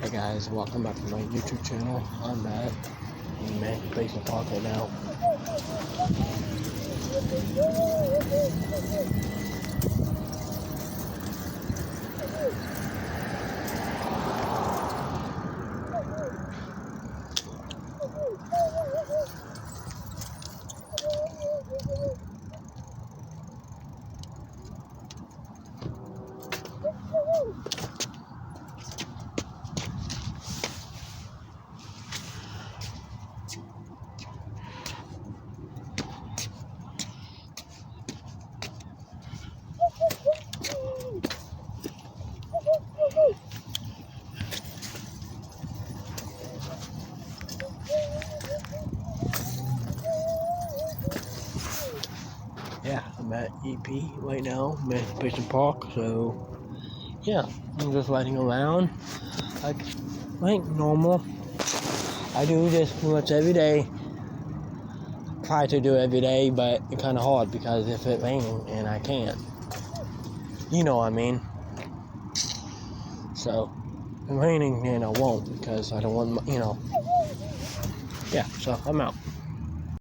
Hey guys, welcome back to my YouTube channel. I'm at Emancipation Park right now. Yeah, I'm at EP right now, Emancipation Park. So yeah, I'm just riding around like normal. I do this pretty much every day. Try to do it every day, but it's kind of hard because if it rains and I can't, you know what I mean. So if it's raining, then I won't because I don't want, yeah. So I'm out.